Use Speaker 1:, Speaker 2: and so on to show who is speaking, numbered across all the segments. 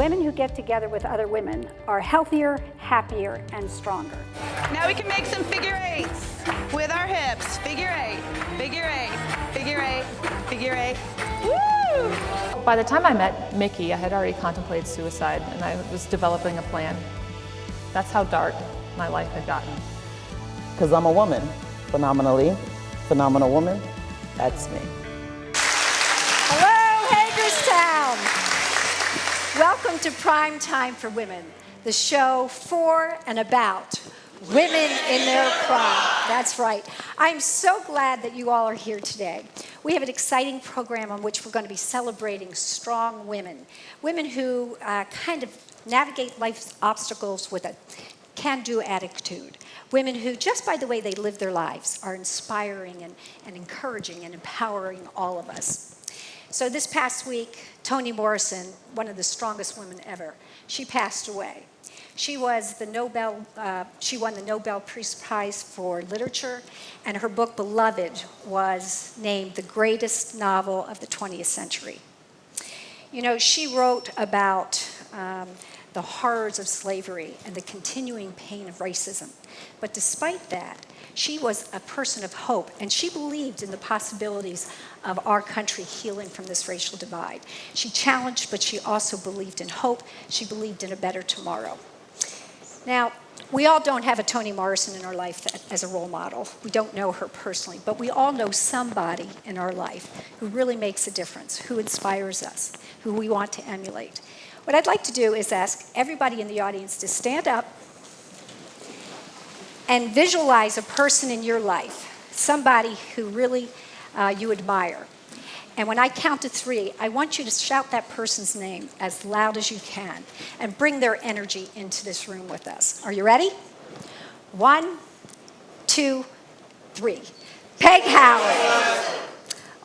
Speaker 1: women who get together with other women are healthier, happier, and stronger.
Speaker 2: Now we can make some figure eights with our hips. Figure eight, figure eight, figure eight, figure eight. Woo!
Speaker 3: By the time I met Mickey, I had already contemplated suicide and I was developing a plan. That's how dark my life had gotten.
Speaker 4: Because I'm a woman, phenomenal woman, that's me.
Speaker 1: Hello, Hagerstown! Welcome to Prime Time for Women, the show for and about women in their prime. That's right. I'm so glad that you all are here today. We have an exciting program on which we're going to be celebrating strong women, women who kind of navigate life's obstacles with a can-do attitude, women who, just by the way they live their lives, are inspiring and encouraging and empowering all of us. So this past week, Toni Morrison, one of the strongest women ever, she passed away. She won the Nobel Peace Prize for Literature, and her book, Beloved, was named the greatest novel of the 20th century. You know, she wrote about the horrors of slavery and the continuing pain of racism. But despite that, she was a person of hope, and she believed in the possibilities of our country healing from this racial divide. She challenged, but she also believed in hope. She believed in a better tomorrow. Now, we all don't have a Toni Morrison in our life as a role model. We don't know her personally, but we all know somebody in our life who really makes a difference, who inspires us, who we want to emulate. What I'd like to do is ask everybody in the audience to stand up and visualize a person in your life, somebody who really you admire. And when I count to 3, I want you to shout that person's name as loud as you can and bring their energy into this room with us. Are you ready? 1, 2, 3. Peg Howard.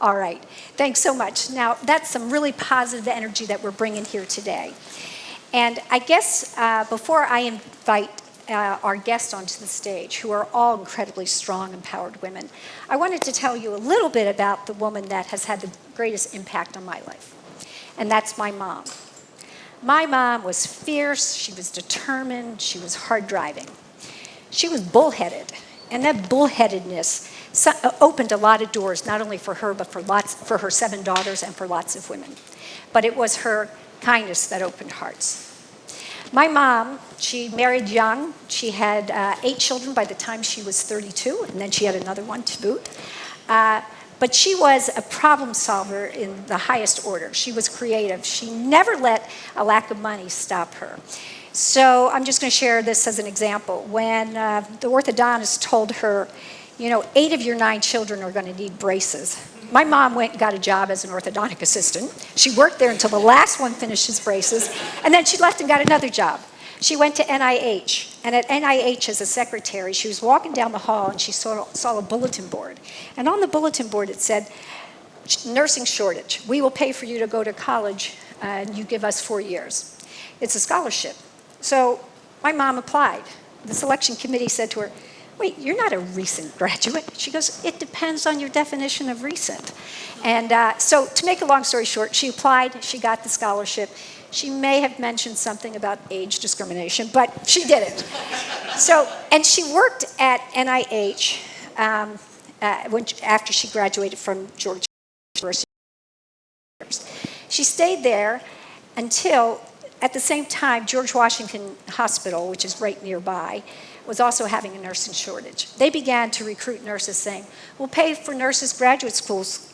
Speaker 1: All right. Thanks so much. Now, that's some really positive energy that we're bringing here today. And I guess before I invite our guests onto the stage, who are all incredibly strong, empowered women, I wanted to tell you a little bit about the woman that has had the greatest impact on my life, and that's my mom. My mom was fierce, she was determined, she was hard driving. She was bullheaded, and that bullheadedness opened a lot of doors, not only for her, but for her 7 daughters and for lots of women. But it was her kindness that opened hearts. My mom, she married young. She had 8 children by the time she was 32, and then she had another one to boot. But she was a problem solver in the highest order. She was creative. She never let a lack of money stop her. So I'm just going to share this as an example. When the orthodontist told her, you know, 8 of your 9 children are going to need braces, my mom went and got a job as an orthodontic assistant. She worked there until the last one finished his braces, and then she left and got another job. She went to NIH, and at NIH as a secretary, she was walking down the hall and she saw a bulletin board. And on the bulletin board it said, nursing shortage. We will pay for you to go to college, and you give us 4 years. It's a scholarship. So my mom applied. The selection committee said to her, wait, you're not a recent graduate. She goes, it depends on your definition of recent. And so to make a long story short, she applied, she got the scholarship. She may have mentioned something about age discrimination, but she didn't. And she worked at NIH after she graduated from Georgia University. She stayed there until, at the same time, George Washington Hospital, which is right nearby, was also having a nursing shortage. They began to recruit nurses saying, we'll pay for nurses' graduate schools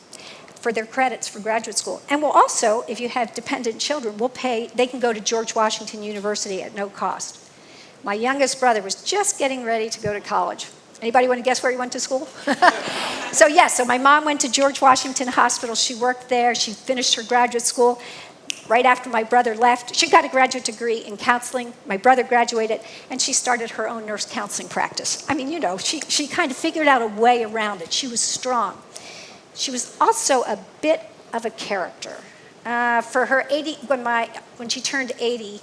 Speaker 1: for their credits for graduate school. And we'll also, if you have dependent children, we'll pay, they can go to George Washington University at no cost. My youngest brother was just getting ready to go to college. Anybody want to guess where he went to school? So my mom went to George Washington Hospital. She worked there. She finished her graduate school. Right after my brother left, she got a graduate degree in counseling. My brother graduated, and she started her own nurse counseling practice. I mean, you know, she kind of figured out a way around it. She was strong. She was also a bit of a character. For her 80, when she turned 80,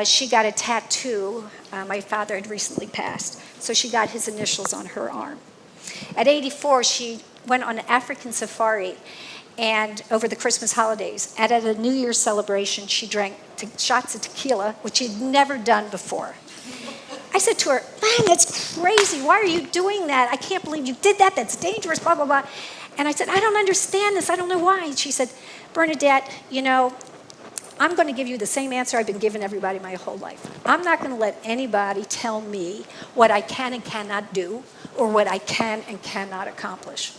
Speaker 1: she got a tattoo. My father had recently passed, so she got his initials on her arm. At 84, she went on an African safari, and over the Christmas holidays. And at a New Year's celebration, she drank shots of tequila, which she'd never done before. I said to her, man, that's crazy. Why are you doing that? I can't believe you did that. That's dangerous, blah, blah, blah. And I said, I don't understand this. I don't know why. And she said, Bernadette, you know, I'm going to give you the same answer I've been giving everybody my whole life. I'm not going to let anybody tell me what I can and cannot do or what I can and cannot accomplish.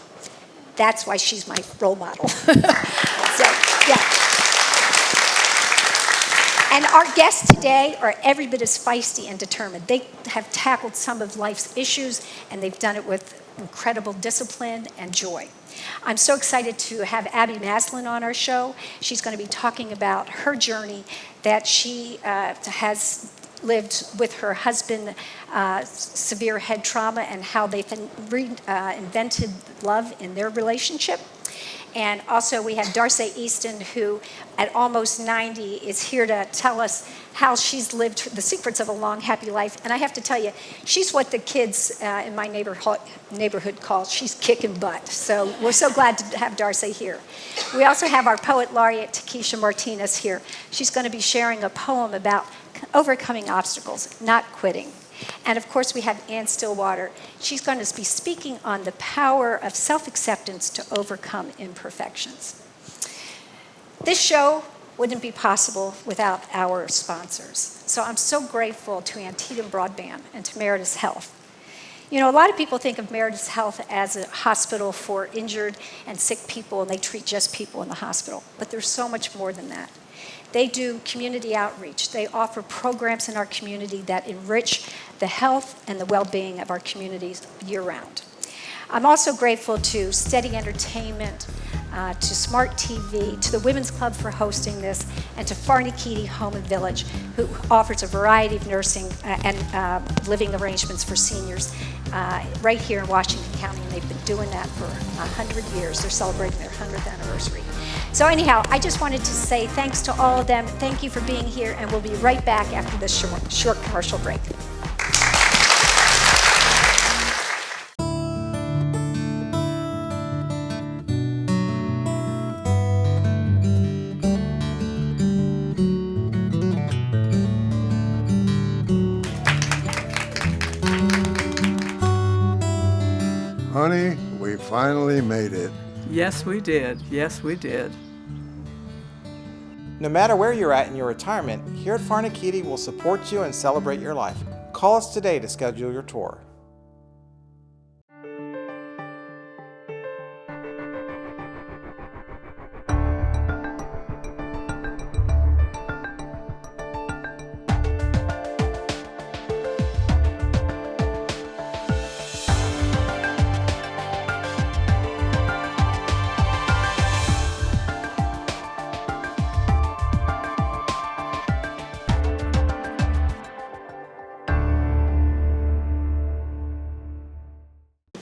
Speaker 1: That's why she's my role model. So, yeah. And our guests today are every bit as feisty and determined. They have tackled some of life's issues, and they've done it with incredible discipline and joy. I'm so excited to have Abby Maslin on our show. She's going to be talking about her journey that she has lived with her husband, severe head trauma, and how they've invented love in their relationship. And also we have Darcy Easton, who at almost 90 is here to tell us how she's lived the secrets of a long, happy life. And I have to tell you, she's what the kids in my neighborhood call, she's kicking butt. So we're so glad to have Darcy here. We also have our poet laureate, Takesha Martinez, here. She's going to be sharing a poem about overcoming obstacles, not quitting. And of course, we have Ann Stillwater. She's going to be speaking on the power of self-acceptance to overcome imperfections. This show wouldn't be possible without our sponsors. So I'm so grateful to Antietam Broadband and to Meritus Health. You know, a lot of people think of Meritus Health as a hospital for injured and sick people, and they treat just people in the hospital. But there's so much more than that. They do community outreach. They offer programs in our community that enrich the health and the well-being of our communities year-round. I'm also grateful to Steady Entertainment, to Smart TV, to the Women's Club for hosting this, and to Farnakidi Home and Village, who offers a variety of nursing and living arrangements for seniors right here in Washington County, and they've been doing that for 100 years. They're celebrating their 100th anniversary. So anyhow, I just wanted to say thanks to all of them. Thank you for being here, and we'll be right back after this short commercial break.
Speaker 5: Honey, we finally made it.
Speaker 6: Yes, we did. Yes, we did.
Speaker 7: No matter where you're at in your retirement, here at Farnakidi will support you and celebrate your life. Call us today to schedule your tour.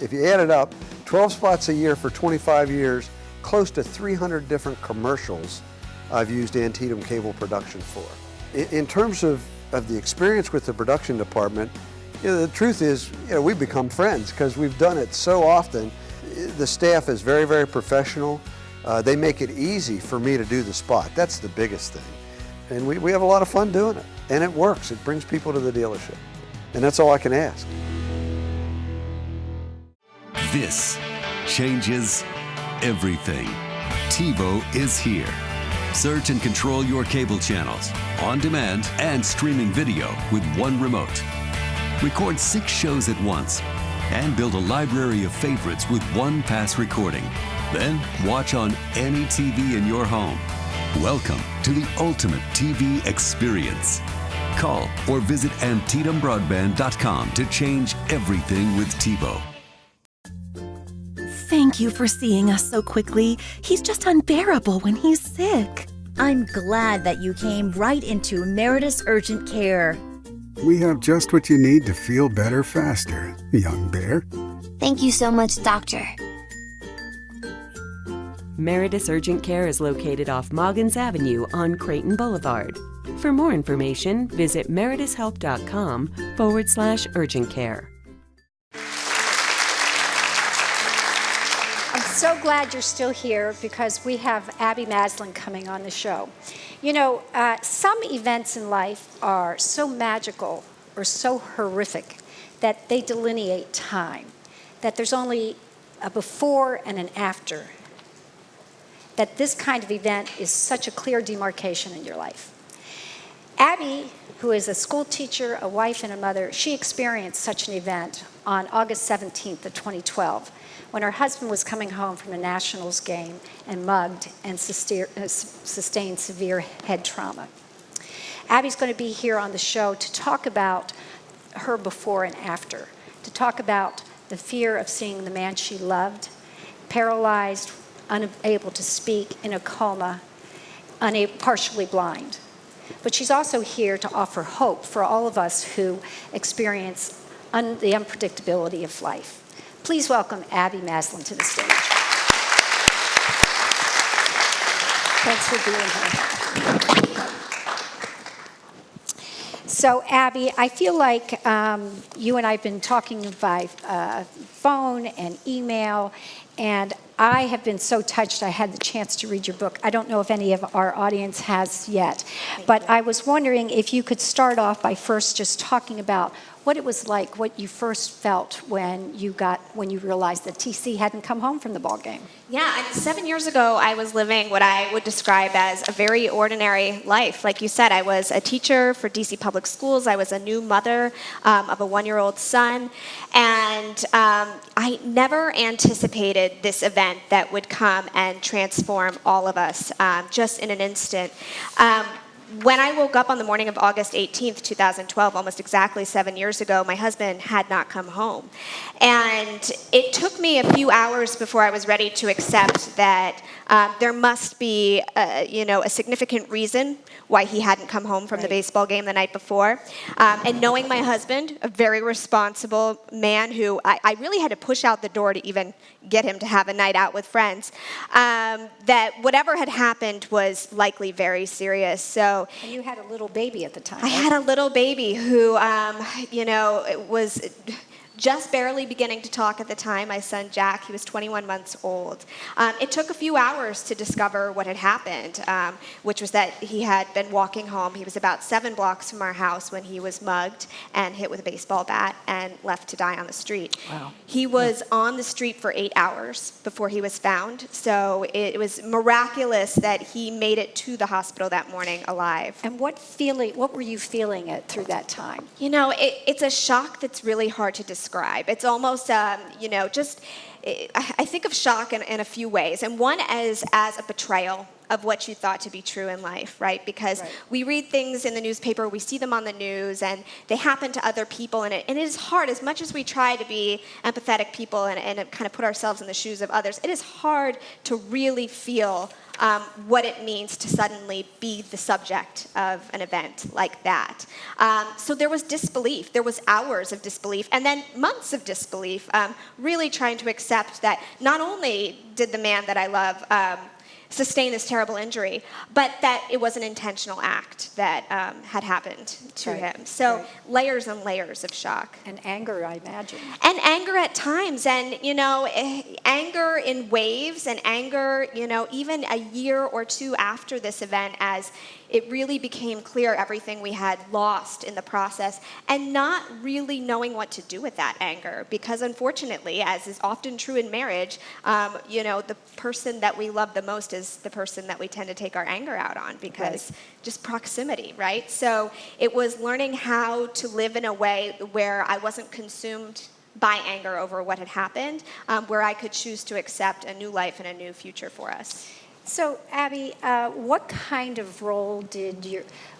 Speaker 5: If you add it up, 12 spots a year for 25 years, close to 300 different commercials I've used Antietam Cable Production for. In terms of the experience with the production department, the truth is, we've become friends because we've done it so often. The staff is very, very professional. They make it easy for me to do the spot. That's the biggest thing. And we have a lot of fun doing it. And it works. It brings people to the dealership. And that's all I can ask.
Speaker 8: This changes everything. TiVo is here. Search and control your cable channels, on demand and streaming video with one remote. Record 6 shows at once and build a library of favorites with one pass recording. Then watch on any TV in your home. Welcome to the ultimate TV experience. Call or visit AntietamBroadband.com to change everything with TiVo.
Speaker 9: Thank you for seeing us so quickly. He's just unbearable when he's sick.
Speaker 10: I'm glad that you came right into Meritus Urgent Care.
Speaker 11: We have just what you need to feel better faster, young bear.
Speaker 12: Thank you so much, Doctor.
Speaker 13: Meritus Urgent Care is located off Moggins Avenue on Creighton Boulevard. For more information, visit meritushealth.com/urgent care.
Speaker 1: I'm so glad you're still here because we have Abby Maslin coming on the show. You know, some events in life are so magical or so horrific that they delineate time, that there's only a before and an after, that this kind of event is such a clear demarcation in your life. Abby, who is a school teacher, a wife, and a mother, she experienced such an event on August 17th of 2012 when her husband was coming home from a Nationals game and mugged and sustained severe head trauma. Abby's going to be here on the show to talk about her before and after, to talk about the fear of seeing the man she loved, paralyzed, unable to speak, in a coma, partially blind. But she's also here to offer hope for all of us who experience the unpredictability of life. Please welcome Abby Maslin to the stage. Thanks for being here. So, Abby, I feel like you and I have been talking by phone and email, and I have been so touched I had the chance to read your book. I don't know if any of our audience has yet, but I was wondering if you could start off by first just talking about what it was like, what you first felt when you realized that TC hadn't come home from the ball game.
Speaker 14: Yeah, 7 years ago, I was living what I would describe as a very ordinary life. Like you said, I was a teacher for DC Public Schools. I was a new mother of a 1-year-old son. And I never anticipated this event that would come and transform all of us just in an instant. When I woke up on the morning of August 18th, 2012, almost exactly 7 years ago, my husband had not come home. And it took me a few hours before I was ready to accept that there must be a significant reason why he hadn't come home from the baseball game the night before. And knowing my husband, a very responsible man who I really had to push out the door to even get him to have a night out with friends, that whatever had happened was likely very serious. So.
Speaker 1: And you had a little baby at the time.
Speaker 14: I had a little baby who, was just barely beginning to talk at the time, my son Jack. He was 21 months old. It took a few hours to discover what had happened, which was that he had been walking home. He was about 7 blocks from our house when he was mugged and hit with a baseball bat and left to die on the street. Wow. He was on the street for 8 hours before he was found, so it was miraculous that he made it to the hospital that morning alive.
Speaker 1: And what were you feeling through that time?
Speaker 14: You know, it's a shock that's really hard to describe. It's almost, I think of shock in a few ways. And one as a betrayal of what you thought to be true in life, right? Because we read things in the newspaper, we see them on the news, and they happen to other people. And it is hard, as much as we try to be empathetic people and kind of put ourselves in the shoes of others, it is hard to really feel what it means to suddenly be the subject of an event like that. So there was disbelief. There was hours of disbelief, and then months of disbelief, really trying to accept that not only did the man that I love sustain this terrible injury, but that it was an intentional act that had happened to him. So layers and layers of shock.
Speaker 1: And anger, I imagine.
Speaker 14: And anger at times, and anger in waves, and anger, even a year or two after this event, as it really became clear everything we had lost in the process, and not really knowing what to do with that anger, because unfortunately, as is often true in marriage, the person that we love the most is the person that we tend to take our anger out on, because just proximity, right? So it was learning how to live in a way where I wasn't consumed by anger over what had happened, where I could choose to accept a new life and a new future for us.
Speaker 1: So, Abby, what kind of role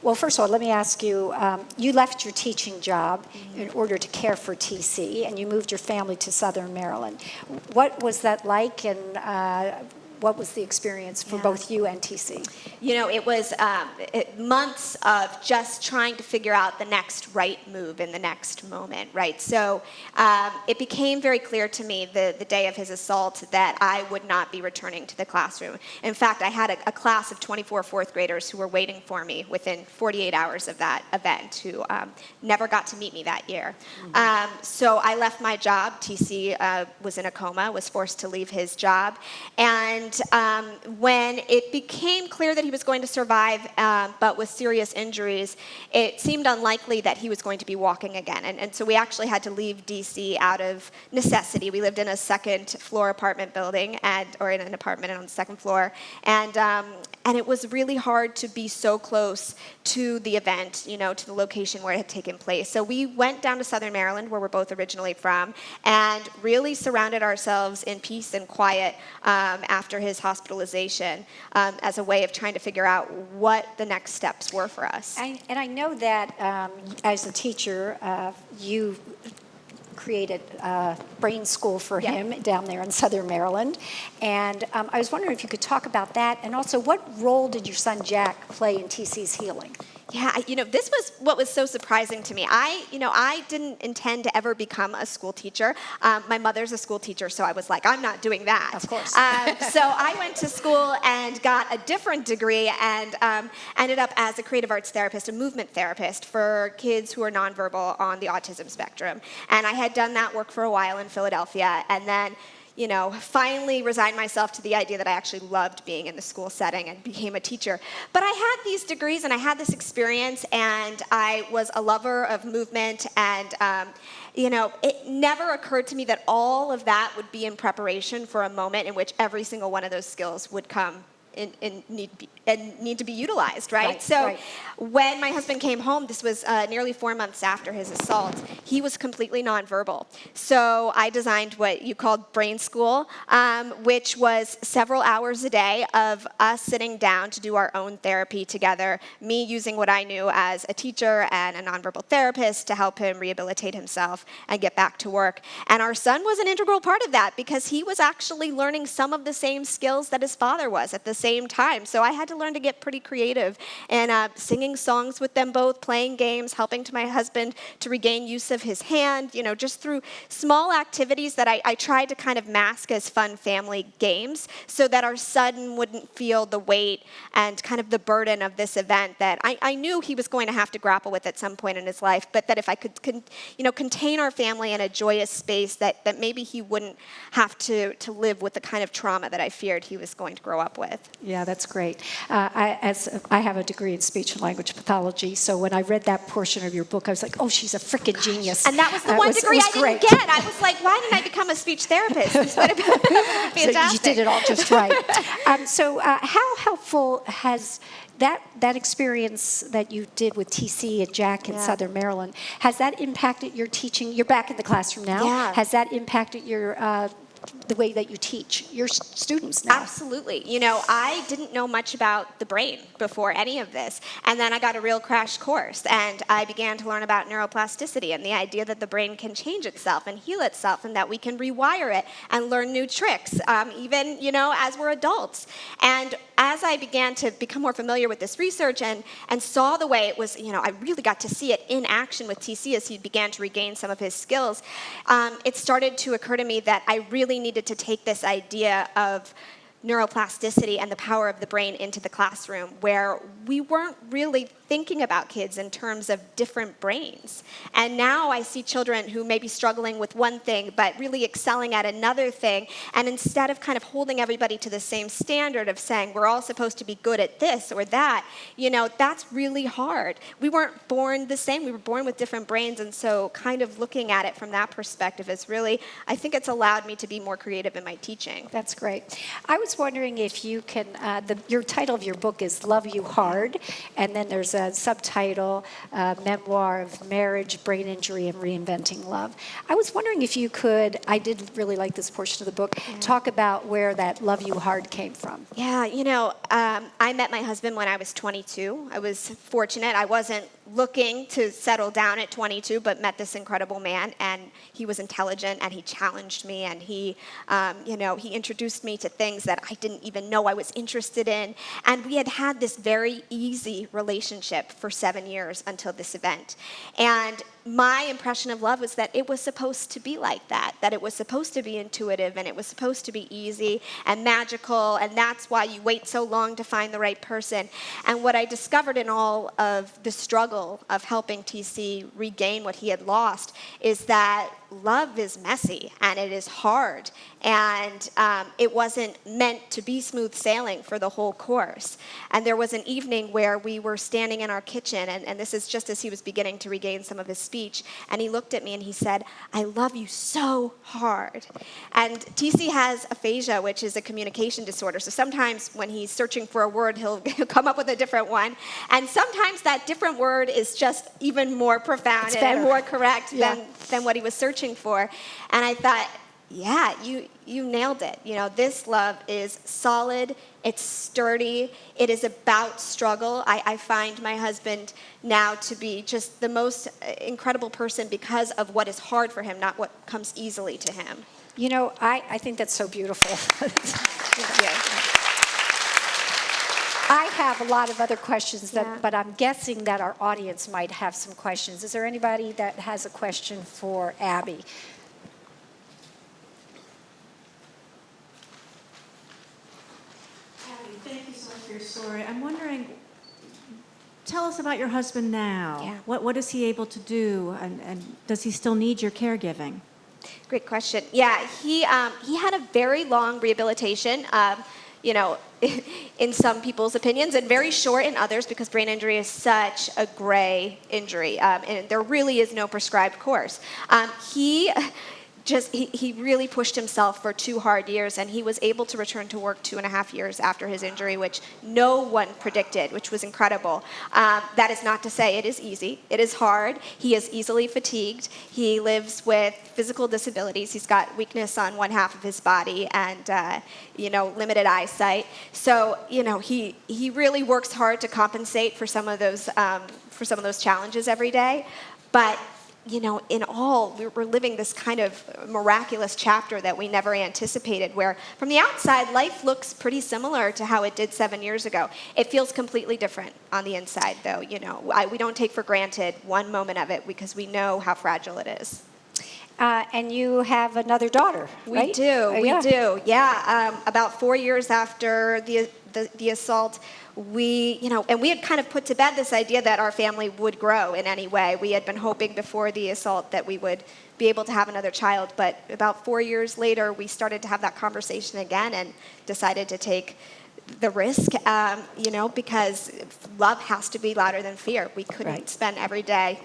Speaker 1: well, first of all, let me ask you, you left your teaching job in order to care for TC, and you moved your family to Southern Maryland. What was that like, and what was the experience for both you and TC?
Speaker 14: You know, it was months of just trying to figure out the next right move in the next moment, right? So it became very clear to me the day of his assault that I would not be returning to the classroom. In fact, I had a class of 24 fourth graders who were waiting for me within 48 hours of that event who never got to meet me that year. So I left my job. TC was in a coma, was forced to leave his job. And when it became clear that he was going to survive, but with serious injuries, it seemed unlikely that he was going to be walking again. And so we actually had to leave DC out of necessity. We lived in a second floor apartment building, or in an apartment on the second floor. And it was really hard to be so close to the event, you know, to the location where it had taken place. So we went down to Southern Maryland, where we're both originally from, and really surrounded ourselves in peace and quiet after his hospitalization as a way of trying to figure out what the next steps were for us.
Speaker 1: And I know that as a teacher, you created a brain school for him down there in Southern Maryland. And I was wondering if you could talk about that, and also what role did your son Jack play in TC's healing?
Speaker 14: Yeah, you know, this was what was so surprising to me. I didn't intend to ever become a school teacher. My mother's a school teacher, so I was like, I'm not doing that.
Speaker 1: Of course.
Speaker 14: So I went to school and got a different degree and ended up as a creative arts therapist, a movement therapist for kids who are nonverbal on the autism spectrum. And I had done that work for a while in Philadelphia, and then finally resigned myself to the idea that I actually loved being in the school setting and became a teacher. But I had these degrees and I had this experience, and I was a lover of movement, and it never occurred to me that all of that would be in preparation for a moment in which every single one of those skills would come and need to be utilized, right? So when my husband came home, this was nearly 4 months after his assault, he was completely nonverbal. So I designed what you called brain school, which was several hours a day of us sitting down to do our own therapy together, me using what I knew as a teacher and a nonverbal therapist to help him rehabilitate himself and get back to work. And our son was an integral part of that because he was actually learning some of the same skills that his father was at the same time. So I had to learn to get pretty creative and singing songs with them both, playing games, helping to my husband to regain use of his hand, just through small activities that I tried to kind of mask as fun family games so that our son wouldn't feel the weight and kind of the burden of this event that I knew he was going to have to grapple with at some point in his life, but that if I could contain our family in a joyous space that maybe he wouldn't have to live with the kind of trauma that I feared he was going to grow up with.
Speaker 1: Yeah, that's great. I have a degree in speech and language pathology, so when I read that portion of your book, I was like, oh, she's a freaking genius.
Speaker 14: And that was the one degree I didn't get. I was like, why didn't I become a speech therapist? This would have been fantastic.
Speaker 1: So you did it all just right. So how helpful has that experience that you did with TC and Jack in Southern Maryland, has that impacted your teaching? You're back in the classroom now.
Speaker 14: Yeah.
Speaker 1: Has that impacted your the way that you teach your students now?
Speaker 14: Absolutely. I didn't know much about the brain before any of this. And then I got a real crash course, and I began to learn about neuroplasticity and the idea that the brain can change itself and heal itself, and that we can rewire it and learn new tricks, even, as we're adults. And as I began to become more familiar with this research and saw the way it was, I really got to see it in action with TC as he began to regain some of his skills, it started to occur to me that I really needed to take this idea of neuroplasticity and the power of the brain into the classroom, where we weren't really thinking about kids in terms of different brains. And now I see children who may be struggling with one thing but really excelling at another thing, and instead of kind of holding everybody to the same standard of saying we're all supposed to be good at this or that, that's really hard. We weren't born the same. We were born with different brains, and so kind of looking at it from that perspective is really, I think it's allowed me to be more creative in my teaching.
Speaker 1: That's great. I was wondering if you can, your title of your book is Love You Hard, and then there's a subtitle, Memoir of Marriage, Brain Injury, and Reinventing Love. I was wondering if you could, I did really like this portion of the book, talk about where that Love You Hard came from.
Speaker 14: Yeah, I met my husband when I was 22. I was fortunate. I wasn't looking to settle down at 22, but met this incredible man, and he was intelligent, and he challenged me, and he introduced me to things that I didn't even know I was interested in, and we had this very easy relationship for 7 years until this event. And my impression of love was that it was supposed to be like that it was supposed to be intuitive, and it was supposed to be easy and magical, and that's why you wait so long to find the right person. And what I discovered in all of the struggle of helping TC regain what he had lost is that love is messy, and it is hard, and it wasn't meant to be smooth sailing for the whole course. And there was an evening where we were standing in our kitchen, and this is just as he was beginning to regain some of his speech, and he looked at me and he said, "I love you so hard." And TC has aphasia, which is a communication disorder, so sometimes when he's searching for a word, he'll come up with a different one, and sometimes that different word is just even more profound and more correct than what he was searching for. And I thought, yeah, you nailed it. This love is solid, it's sturdy, it is about struggle. I find my husband now to be just the most incredible person because of what is hard for him, not what comes easily to him.
Speaker 1: I think that's so beautiful.
Speaker 14: Thank you.
Speaker 1: I have a lot of other questions, but I'm guessing that our audience might have some questions. Is there anybody that has a question for Abby?
Speaker 15: Abby, thank you so much for your story. I'm wondering, tell us about your husband now.
Speaker 1: Yeah.
Speaker 15: What is he able to do, and does he still need your caregiving?
Speaker 14: Great question. Yeah, he had a very long rehabilitation. In some people's opinions, and very short in others, because brain injury is such a gray injury, and there really is no prescribed course. He really pushed himself for 2 hard years, and he was able to return to work 2.5 years after his injury, which no one predicted, which was incredible. That is not to say it is easy. It is hard. He is easily fatigued. He lives with physical disabilities. He's got weakness on one half of his body and limited eyesight. So he really works hard to compensate for some of those challenges every day, but in all, we're living this kind of miraculous chapter that we never anticipated, where from the outside, life looks pretty similar to how it did 7 years ago. It feels completely different on the inside, though. We don't take for granted one moment of it because we know how fragile it is.
Speaker 1: And you have another daughter, right?
Speaker 14: We do. Yeah. About 4 years after the assault, we had kind of put to bed this idea that our family would grow in any way. We had been hoping before the assault that we would be able to have another child, but about 4 years later, we started to have that conversation again and decided to take the risk, because love has to be louder than fear. We couldn't spend every day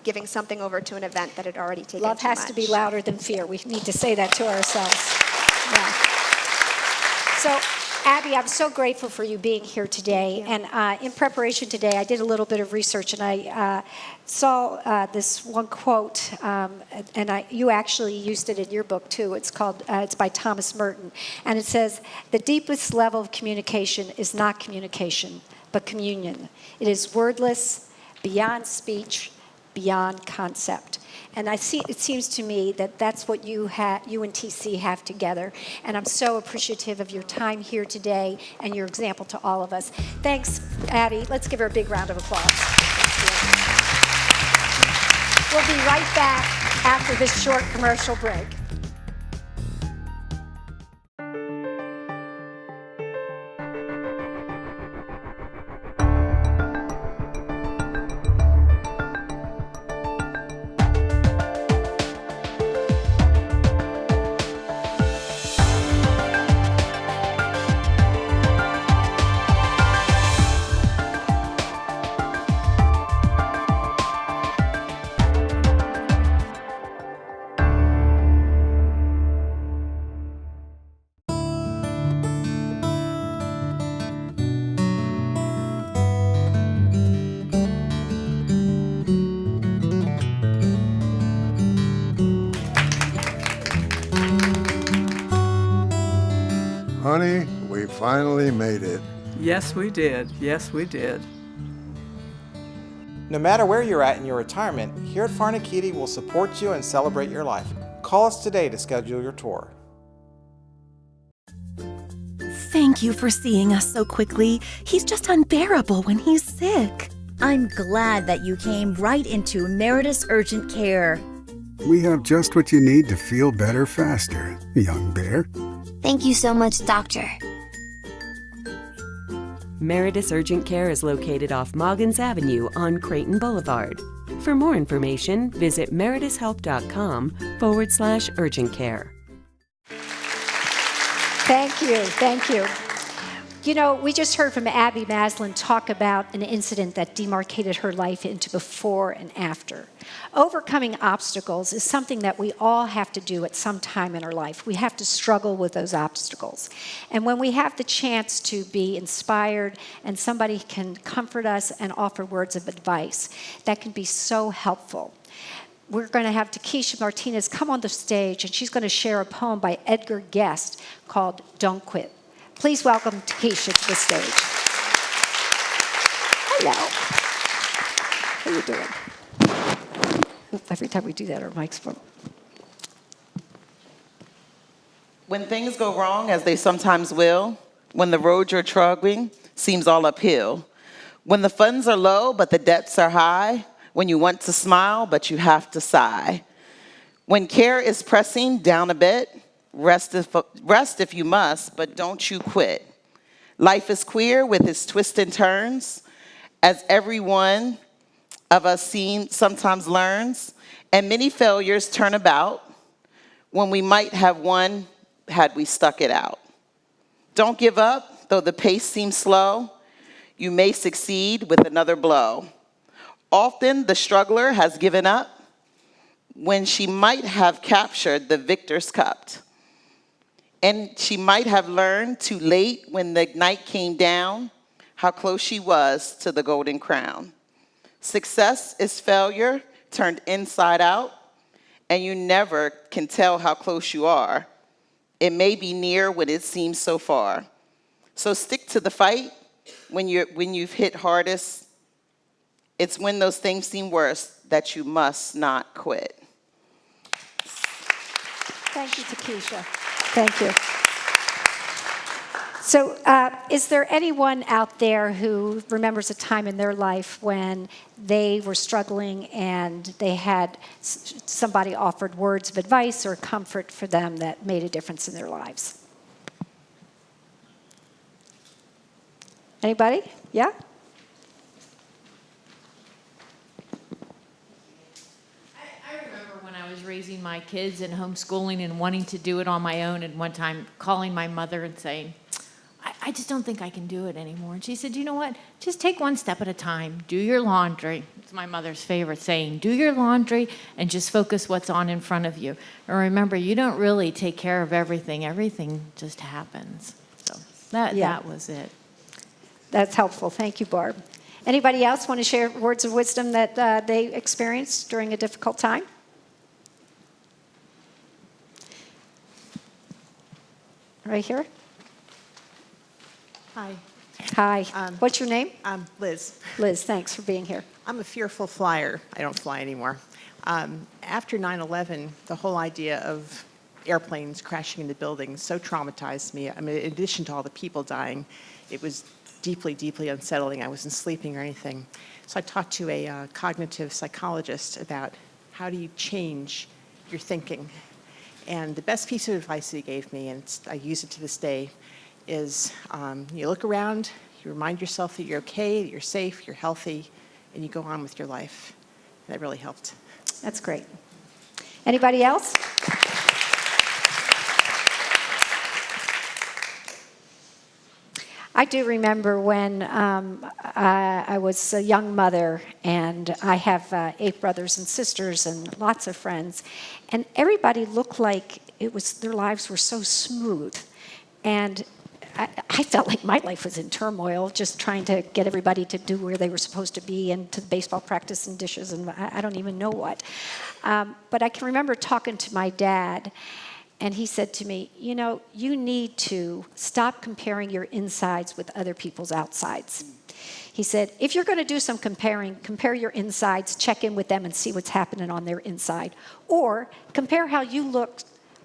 Speaker 14: giving something over to an event that had already taken
Speaker 1: Love
Speaker 14: too
Speaker 1: has
Speaker 14: much.
Speaker 1: to be louder than fear. We need to say that to ourselves. Yeah. So, Abby, I'm so grateful for you being here today. And in preparation today, I did a little bit of research, and I saw this one quote, and you actually used it in your book too. It's by Thomas Merton, and it says, "The deepest level of communication is not communication, but communion. It is wordless, beyond speech, beyond concept." And it seems to me that that's what you and TC have together. And I'm so appreciative of your time here today and your example to all of us. Thanks, Abby. Let's give her a big round of applause. We'll be right back after this short commercial break.
Speaker 16: Honey, we finally made it.
Speaker 6: Yes, we did. Yes, we did.
Speaker 7: No matter where you're at in your retirement, here at Farnakidi we'll support you and celebrate your life. Call us today to schedule your tour.
Speaker 9: Thank you for seeing us so quickly. He's just unbearable when he's sick.
Speaker 10: I'm glad that you came right into Meritus Urgent Care.
Speaker 11: We have just what you need to feel better faster, young bear.
Speaker 12: Thank you so much, Doctor.
Speaker 13: Meritus Urgent Care is located off Moggins Avenue on Creighton Boulevard. For more information, visit meritushelp.com/urgent care.
Speaker 1: Thank you, thank you. You know, we just heard from Abby Maslin talk about an incident that demarcated her life into before and after. Overcoming obstacles is something that we all have to do at some time in our life. We have to struggle with those obstacles. And when we have the chance to be inspired and somebody can comfort us and offer words of advice, that can be so helpful. We're going to have Takesha Martinez come on the stage, and she's going to share a poem by Edgar Guest called Don't Quit. Please welcome Takesha to the stage. Hello. How are you doing? Every time we do that, our mic's full.
Speaker 4: When things go wrong, as they sometimes will, when the road you're trudging seems all uphill, when the funds are low but the debts are high, when you want to smile but you have to sigh, when care is pressing down a bit, rest if you must, but don't you quit. Life is queer with its twists and turns, as every one of us sometimes learns, and many failures turn about when we might have won had we stuck it out. Don't give up, though the pace seems slow. You may succeed with another blow. Often the struggler has given up when she might have captured the victor's cup. And she might have learned too late when the night came down how close she was to the golden crown. Success is failure turned inside out, and you never can tell how close you are. It may be near when it seems so far. So stick to the fight when you've hit hardest. It's when those things seem worse that you must not quit.
Speaker 1: Thank you, Takesha. Thank you. So is there anyone out there who remembers a time in their life when they were struggling and they had somebody offered words of advice or comfort for them that made a difference in their lives? Anybody? Yeah?
Speaker 16: I was raising my kids and homeschooling and wanting to do it on my own, and one time calling my mother and saying, I just don't think I can do it anymore. And she said, you know what? Just take one step at a time. Do your laundry. It's my mother's favorite saying. Do your laundry and just focus what's on in front of you. And remember, you don't really take care of everything. Everything just happens. So that was it.
Speaker 1: That's helpful. Thank you, Barb. Anybody else want to share words of wisdom that they experienced during a difficult time? Right here.
Speaker 17: Hi.
Speaker 1: Hi. What's your name?
Speaker 17: Liz.
Speaker 1: Liz, thanks for being here.
Speaker 17: I'm a fearful flyer. I don't fly anymore. After 9/11, the whole idea of airplanes crashing into buildings so traumatized me. I mean, in addition to all the people dying, it was deeply, deeply unsettling. I wasn't sleeping or anything. So I talked to a cognitive psychologist about how do you change your thinking. And the best piece of advice that he gave me, and I use it to this day, is you look around, you remind yourself that you're okay, that you're safe, you're healthy, and you go on with your life. And that really helped.
Speaker 1: That's great. Anybody else? I do remember when I was a young mother, and I have 8 brothers and sisters and lots of friends, and everybody looked like their lives were so smooth. And I felt like my life was in turmoil, just trying to get everybody to do where they were supposed to be and to baseball practice and dishes and I don't even know what. But I can remember talking to my dad, And he said to me, you know, you need to stop comparing your insides with other people's outsides. He said, if you're going to do some comparing, compare your insides, check in with them and see what's happening on their inside. Or compare how you look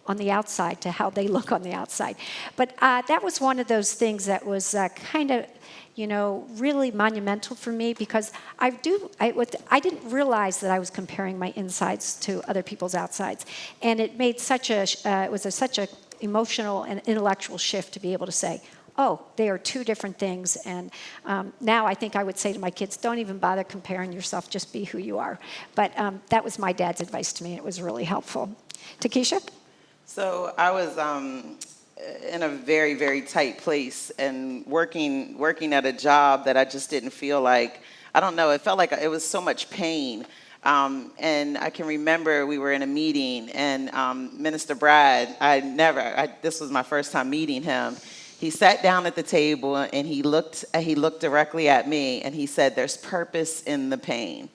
Speaker 1: on the outside to how they look on the outside. But that was one of those things that was kind of, you know, really monumental for me, because I didn't realize that I was comparing my insides to other people's outsides. And it made such a emotional and intellectual shift to be able to say, oh, they are two different things. And now I think I would say to my kids, don't even bother comparing yourself, just be who you are. But that was my dad's advice to me, and it was really helpful. Takesha?
Speaker 4: So I was in a very, very tight place and working at a job that I just didn't feel like, I don't know, it felt like it was so much pain. And I can remember we were in a meeting, and Minister Brad, this was my first time meeting him. He sat down at the table and he looked directly at me and he said, there's purpose in the pain.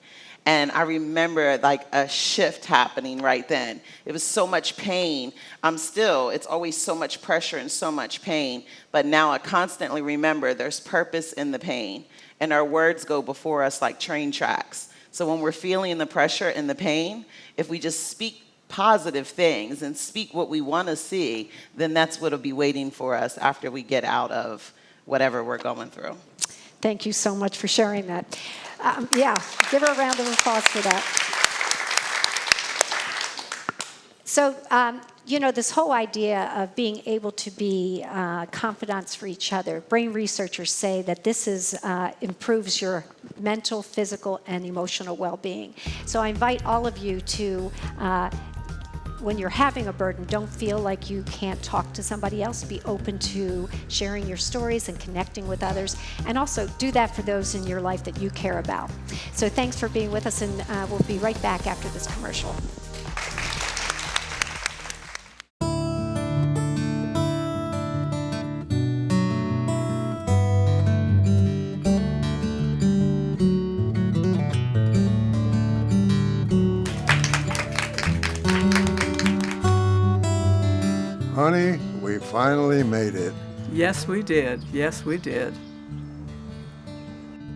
Speaker 4: And I remember like a shift happening right then. It was so much pain. It's always so much pressure and so much pain. But now I constantly remember there's purpose in the pain. And our words go before us like train tracks. So when we're feeling the pressure and the pain, if we just speak positive things and speak what we want to see, then that's what'll be waiting for us after we get out of whatever we're going through.
Speaker 1: Thank you so much for sharing that. Yeah, give her a round of applause for that. So, you know, this whole idea of being able to be confidants for each other, brain researchers say that this improves your mental, physical, and emotional well-being. So I invite all of you to, when you're having a burden, don't feel like you can't talk to somebody else. Be open to sharing your stories and connecting with others. And also do that for those in your life that you care about. So thanks for being with us, and we'll be right back after this commercial.
Speaker 11: Honey, we finally made it.
Speaker 6: Yes, we did. Yes, we did.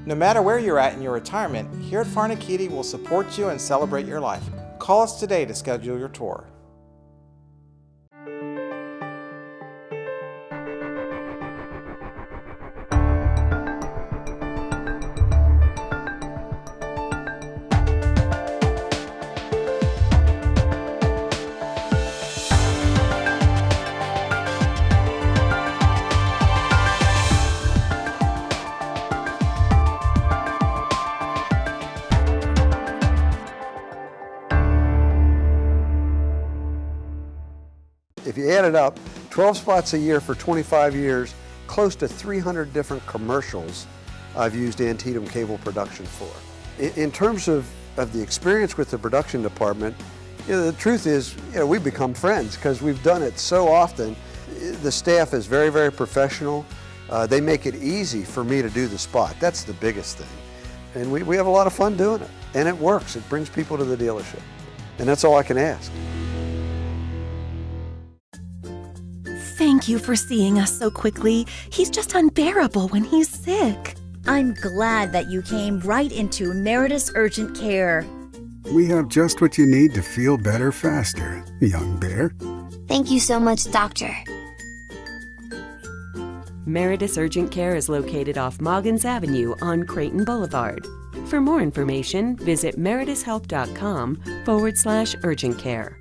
Speaker 7: No matter where you're at in your retirement, here at Farnakitti will support you and celebrate your life. Call us today to schedule your tour.
Speaker 5: If you add it up, 12 spots a year for 25 years, close to 300 different commercials I've used Antietam cable production for. In terms of the experience with the production department, you know, the truth is, you know, we've become friends because we've done it so often. The staff is very, very professional. They make it easy for me to do the spot. That's the biggest thing. And we have a lot of fun doing it. And it works. It brings people to the dealership. And that's all I can ask.
Speaker 9: Thank you for seeing us so quickly. He's just unbearable when he's sick.
Speaker 10: I'm glad that you came right into Meritus Urgent Care.
Speaker 11: We have just what you need to feel better faster, young bear.
Speaker 12: Thank you so much, Doctor.
Speaker 13: Meritus Urgent Care is located off Moggins Avenue on Creighton Boulevard. For more information, visit meritushelp.com/urgent care.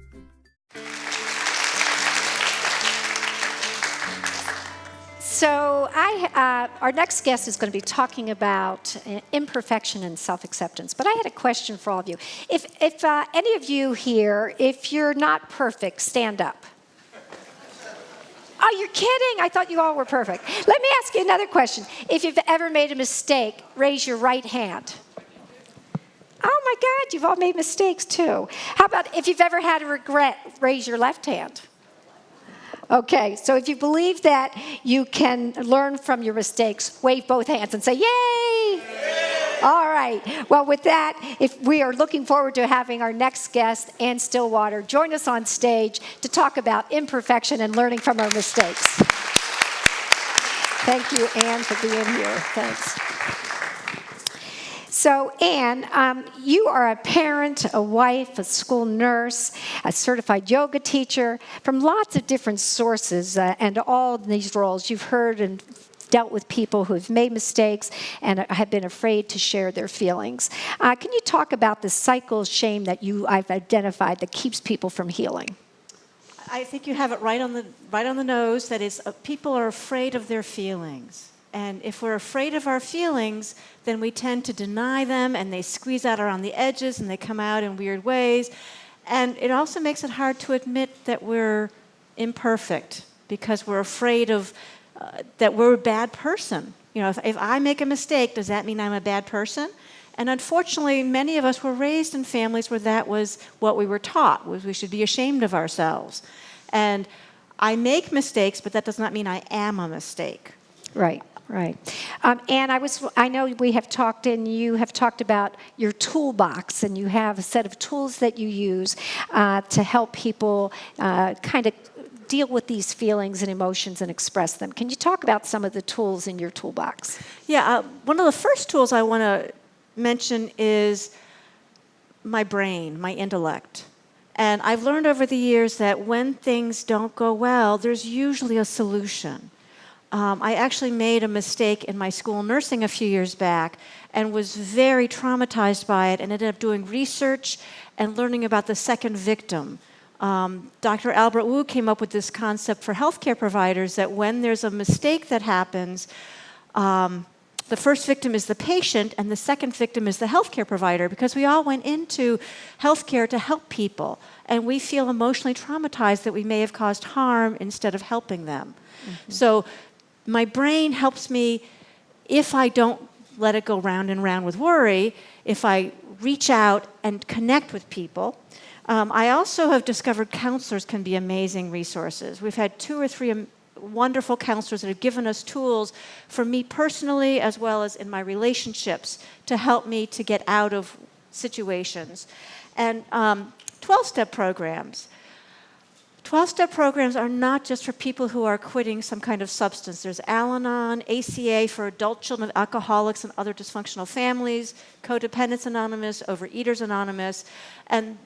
Speaker 1: So our next guest is going to be talking about imperfection and self-acceptance. But I had a question for all of you. If any of you here, if you're not perfect, stand up. Oh, you're kidding. I thought you all were perfect. Let me ask you another question. If you've ever made a mistake, raise your right hand. Oh my God, you've all made mistakes too. How about if you've ever had a regret, raise your left hand. Okay, so if you believe that you can learn from your mistakes, wave both hands and say, yay! All right. Well, with that, if we are looking forward to having our next guest, Ann Stillwater, join us on stage to talk about imperfection and learning from our mistakes. Thank you, Ann, for being here. Thanks. So, Ann, you are a parent, a wife, a school nurse, a certified yoga teacher from lots of different sources, and all of these roles you've heard and dealt with people who have made mistakes and have been afraid to share their feelings. Can you talk about the cycle of shame that I've identified that keeps people from healing?
Speaker 15: I think you have it right on the nose. That is, people are afraid of their feelings. And if we're afraid of our feelings, then we tend to deny them, and they squeeze out around the edges, and they come out in weird ways. And it also makes it hard to admit that we're imperfect because we're afraid of that we're a bad person. You know, if I make a mistake, does that mean I'm a bad person? And unfortunately, many of us were raised in families where that was what we were taught, was we should be ashamed of ourselves. And I make mistakes, but that does not mean I am a mistake.
Speaker 1: Right. Right. And I know we have talked, and you have talked about your toolbox, and you have a set of tools that you use to help people kind of deal with these feelings and emotions and express them. Can you talk about some of the tools in your toolbox?
Speaker 15: Yeah, one of the first tools I want to mention is my brain, my intellect. And I've learned over the years that when things don't go well, there's usually a solution. I actually made a mistake in my school nursing a few years back and was very traumatized by it and ended up doing research and learning about the second victim. Dr. Albert Wu came up with this concept for healthcare providers that when there's a mistake that happens, the first victim is the patient and the second victim is the healthcare provider, because we all went into healthcare to help people and we feel emotionally traumatized that we may have caused harm instead of helping them. Mm-hmm. So my brain helps me, if I don't let it go round and round with worry, if I reach out and connect with people. I also have discovered counselors can be amazing resources. We've had 2 or 3 wonderful counselors that have given us tools for me personally as well as in my relationships to help me to get out of situations. And 12-step programs. 12-step programs are not just for people who are quitting some kind of substance. There's Al-Anon, ACA for adult children of alcoholics and other dysfunctional families, Codependents Anonymous, Overeaters Anonymous, and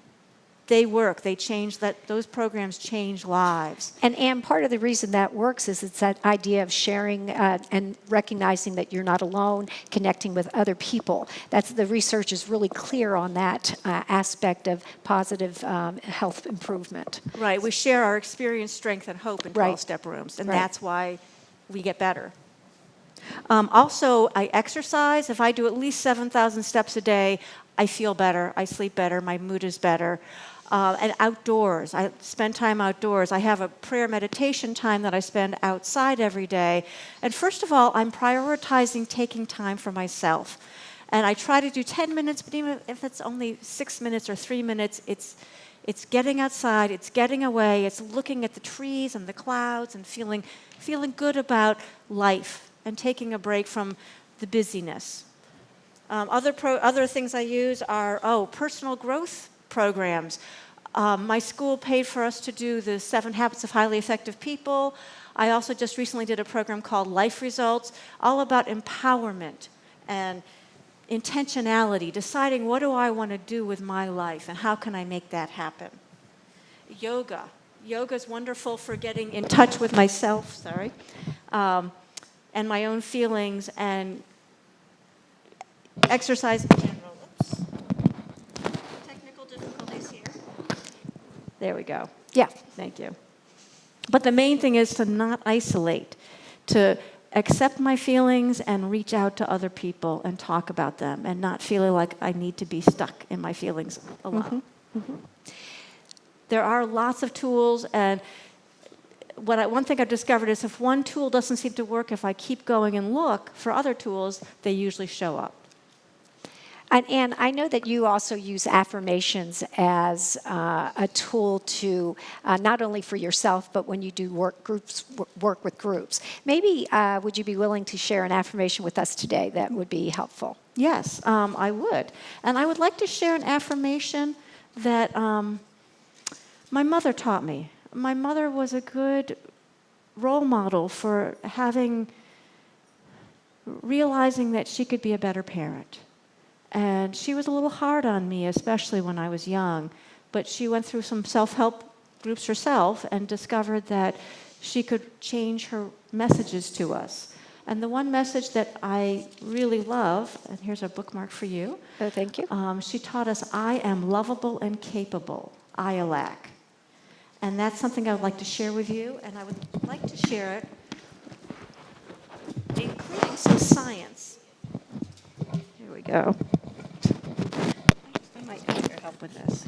Speaker 15: they work. They change those programs change lives.
Speaker 1: And part of the reason that works is it's that idea of sharing and recognizing that you're not alone, connecting with other people. The research is really clear on that aspect of positive health improvement.
Speaker 15: Right. We share our experience, strength, and hope in 12-step rooms, and that's why we get better. Also, I exercise. If I do at least 7,000 steps a day, I feel better. I sleep better. My mood is better. And outdoors. I spend time outdoors. I have a prayer meditation time that I spend outside every day. And first of all, I'm prioritizing taking time for myself. And I try to do 10 minutes, but even if it's only 6 minutes or 3 minutes, it's getting outside, it's getting away, it's looking at the trees and the clouds and feeling good about life and taking a break from the busyness. Other things I use are, personal growth programs. My school paid for us to do the 7 Habits of Highly Effective People. I also just recently did a program called Life Results, all about empowerment and intentionality, deciding what do I want to do with my life and how can I make that happen. Yoga. Yoga is wonderful for getting in touch with myself, and my own feelings, and exercise in general. Oops. Technical difficulties here. There we go.
Speaker 1: Yeah.
Speaker 15: Thank you. But the main thing is to not isolate, to accept my feelings and reach out to other people and talk about them and not feel like I need to be stuck in my feelings alone. Mm-hmm. Mm-hmm. There are lots of tools, and one thing I've discovered is if one tool doesn't seem to work, if I keep going and look for other tools, they usually show up.
Speaker 1: And I know that you also use affirmations as a tool to not only for yourself, but when you do work with groups. Maybe would you be willing to share an affirmation with us today that would be helpful?
Speaker 15: Yes, I would. And I would like to share an affirmation that my mother taught me. My mother was a good role model for realizing that she could be a better parent. And she was a little hard on me, especially when I was young. But she went through some self-help groups herself and discovered that she could change her messages to us. And the one message that I really love, and here's a bookmark for you.
Speaker 1: Oh, thank you.
Speaker 15: She taught us, I am lovable and capable, IALAC. And that's something I would like to share with you, and I would like to share it, including some science. Here we go. I might need your help with this.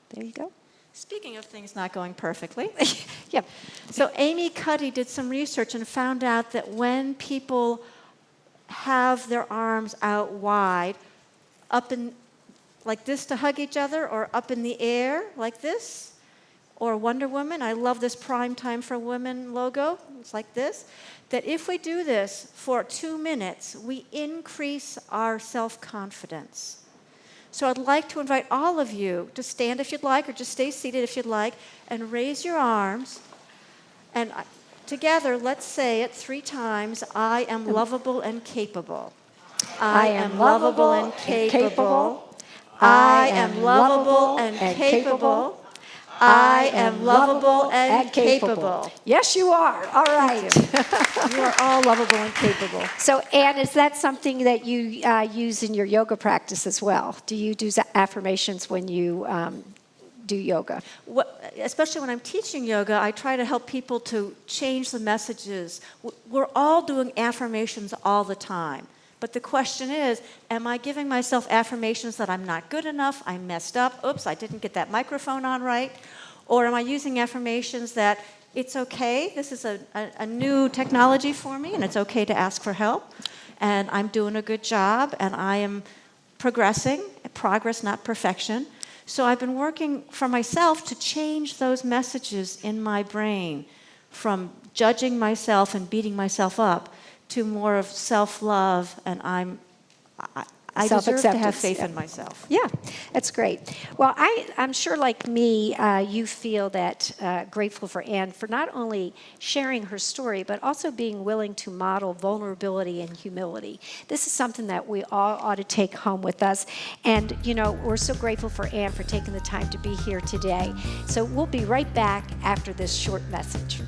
Speaker 1: There you go.
Speaker 15: Speaking of things not going perfectly.
Speaker 1: Yep.
Speaker 15: So Amy Cuddy did some research and found out that when people have their arms out wide, up in like this to hug each other, or up in the air like this, or Wonder Woman, I love this Prime Time for Women logo, it's like this, that if we do this for 2 minutes, we increase our self-confidence. So I'd like to invite all of you to stand if you'd like, or just stay seated if you'd like, and raise your arms. And together, let's say it 3 times. I am lovable and capable. I am lovable and capable. I am lovable and capable. I am lovable and capable.
Speaker 1: Yes, you are. All right.
Speaker 15: You are all lovable and capable.
Speaker 1: So, Anne, is that something that you use in your yoga practice as well? Do you do affirmations when you do yoga?
Speaker 15: Especially when I'm teaching yoga, I try to help people to change the messages. We're all doing affirmations all the time. But the question is, am I giving myself affirmations that I'm not good enough, I messed up, oops, I didn't get that microphone on right? Or am I using affirmations that it's okay, this is a new technology for me, and it's okay to ask for help, and I'm doing a good job, and I am progressing, progress, not perfection. So I've been working for myself to change those messages in my brain from judging myself and beating myself up to more of self-love, and I deserve to have faith in myself.
Speaker 1: Yeah, that's great. Well, I'm sure like me, you feel that grateful for Anne for not only sharing her story, but also being willing to model vulnerability and humility. This is something that we all ought to take home with us. And, you know, we're so grateful for Anne for taking the time to be here today. So we'll be right back after this short message.